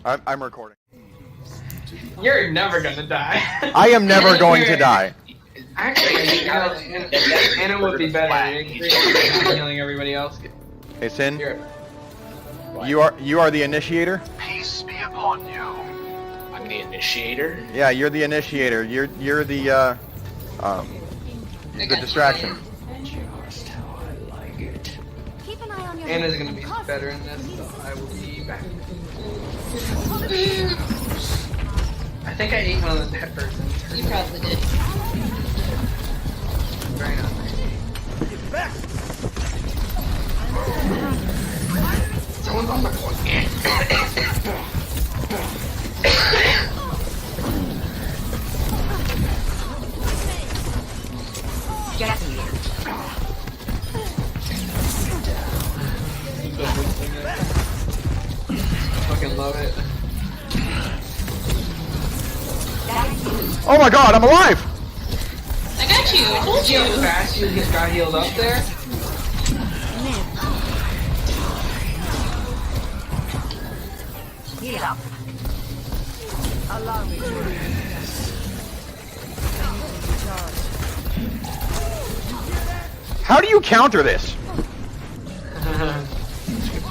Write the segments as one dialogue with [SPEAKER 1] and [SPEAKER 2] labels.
[SPEAKER 1] I'm recording.
[SPEAKER 2] You're never gonna die.
[SPEAKER 1] I am never going to die.
[SPEAKER 2] Actually, Anna would be better. Healing everybody else.
[SPEAKER 1] Hey, Sin.
[SPEAKER 2] Here.
[SPEAKER 1] You are the initiator.
[SPEAKER 3] Peace be upon you. I'm the initiator.
[SPEAKER 1] Yeah, you're the initiator. You're the distraction.
[SPEAKER 3] Just how I like it.
[SPEAKER 4] Keep an eye on your
[SPEAKER 2] Anna's gonna be better in this, so I will be back. I think I ate one of the peppers.
[SPEAKER 5] You probably did.
[SPEAKER 2] Very nice. Someone's on the phone.
[SPEAKER 5] Get here.
[SPEAKER 2] Fucking love it.
[SPEAKER 1] Oh my God, I'm alive!
[SPEAKER 5] I got you. I told
[SPEAKER 2] See how
[SPEAKER 5] you.
[SPEAKER 2] fast you just got healed up there?
[SPEAKER 4] Heal up. Allow me to
[SPEAKER 1] How do you counter this?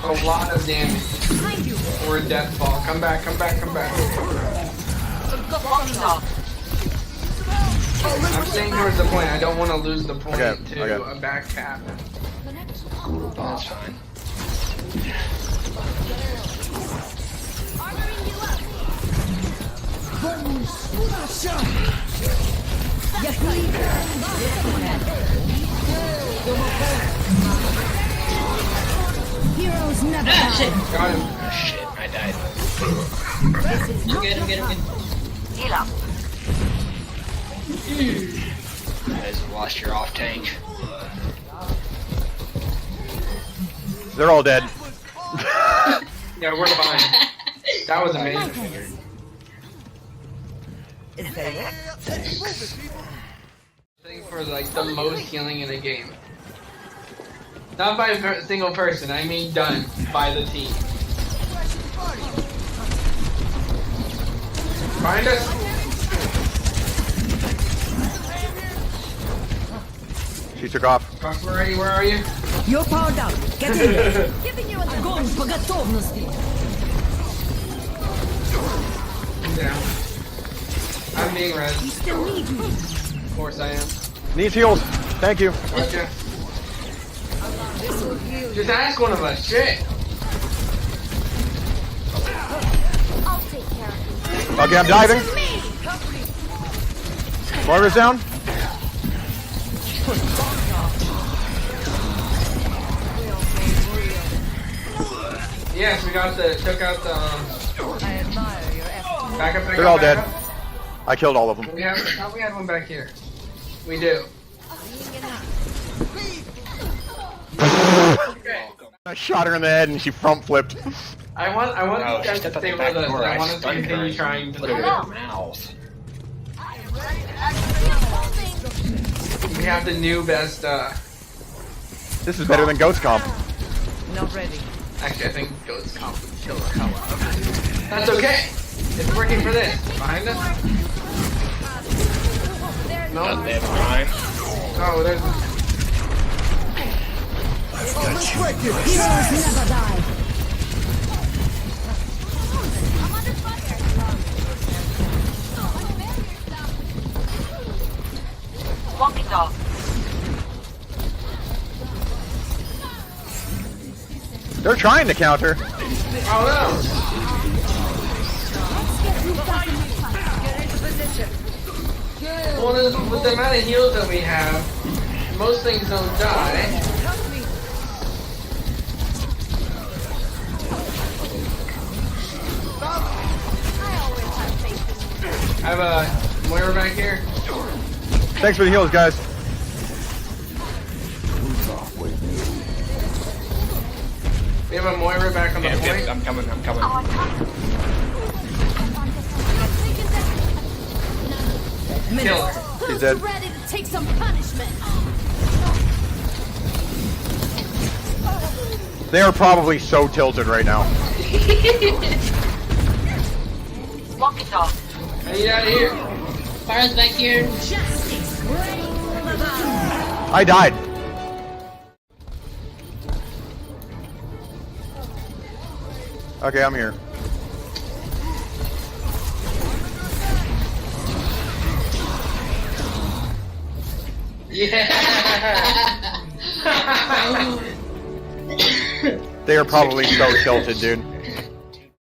[SPEAKER 2] A lot of damage. Or a death ball. Come back, come back, come back. I'm staying towards the point. I don't want to lose the point to a back tap.
[SPEAKER 3] That's fine.
[SPEAKER 4] Heroes never
[SPEAKER 5] Ah, shit.
[SPEAKER 2] Got him.
[SPEAKER 3] Oh, shit, I died.
[SPEAKER 5] I'm good, I'm good, I'm good.
[SPEAKER 4] heal up.
[SPEAKER 3] You guys have lost your off tank.
[SPEAKER 1] They're all dead.
[SPEAKER 2] Yeah, we're fine. That was amazing. Thing for like the most healing in a game. Not by a single person, I mean done by the team. Find us.
[SPEAKER 1] She took off.
[SPEAKER 2] Where are you?
[SPEAKER 4] You're powered up. Get in there. Giving you a огонь по готовности.
[SPEAKER 2] I'm down. I'm being red.
[SPEAKER 4] You still need me.
[SPEAKER 2] Of course I am.
[SPEAKER 1] Needs heals. Thank you.
[SPEAKER 2] Gotcha. Just ask one of us. Shit.
[SPEAKER 4] I'll take care of you.
[SPEAKER 1] Okay, I'm diving. Moira's down.
[SPEAKER 2] Yes, we got took out the,
[SPEAKER 4] I admire your effort.
[SPEAKER 2] back up,
[SPEAKER 1] They're all dead. I killed all of them.
[SPEAKER 2] We have, I thought we had one back here. We do. Okay.
[SPEAKER 1] I shot her in the head and she front flipped.
[SPEAKER 2] I want
[SPEAKER 3] Oh,
[SPEAKER 2] you
[SPEAKER 3] she
[SPEAKER 2] guys
[SPEAKER 3] stepped
[SPEAKER 2] to
[SPEAKER 3] out
[SPEAKER 2] stay
[SPEAKER 3] the
[SPEAKER 2] with
[SPEAKER 3] back
[SPEAKER 2] us.
[SPEAKER 3] door.
[SPEAKER 2] I want us to
[SPEAKER 3] stunned her
[SPEAKER 2] continue
[SPEAKER 3] and
[SPEAKER 2] trying to
[SPEAKER 3] put
[SPEAKER 2] do
[SPEAKER 3] her
[SPEAKER 2] it.
[SPEAKER 3] in her mouth.
[SPEAKER 2] We have the new best,
[SPEAKER 1] This is better than Ghost Comp.
[SPEAKER 4] Not ready.
[SPEAKER 2] actually I think Ghost Comp would kill the hell out of it. That's okay! It's working for this. Behind us? No?
[SPEAKER 3] Doesn't they have a crime?
[SPEAKER 2] Oh, there's...
[SPEAKER 4] Heroes never die. Walking dog.
[SPEAKER 1] They're trying to counter.
[SPEAKER 2] Oh no! Well, with the amount of heals that we have, most things don't die. I have a Moira back here.
[SPEAKER 1] Thanks for the heals, guys.
[SPEAKER 2] We have a Moira back on the
[SPEAKER 3] Yeah,
[SPEAKER 2] point.
[SPEAKER 3] I'm coming.
[SPEAKER 2] Kill her.
[SPEAKER 1] He's dead.
[SPEAKER 4] Ready to take some punishment.
[SPEAKER 1] They are probably so tilted right now.
[SPEAKER 2] I need out of here.
[SPEAKER 5] Farah's back here.
[SPEAKER 4] Justice reigns.
[SPEAKER 1] I died. Okay, I'm here.
[SPEAKER 2] Yeah.
[SPEAKER 1] They are probably so tilted, dude.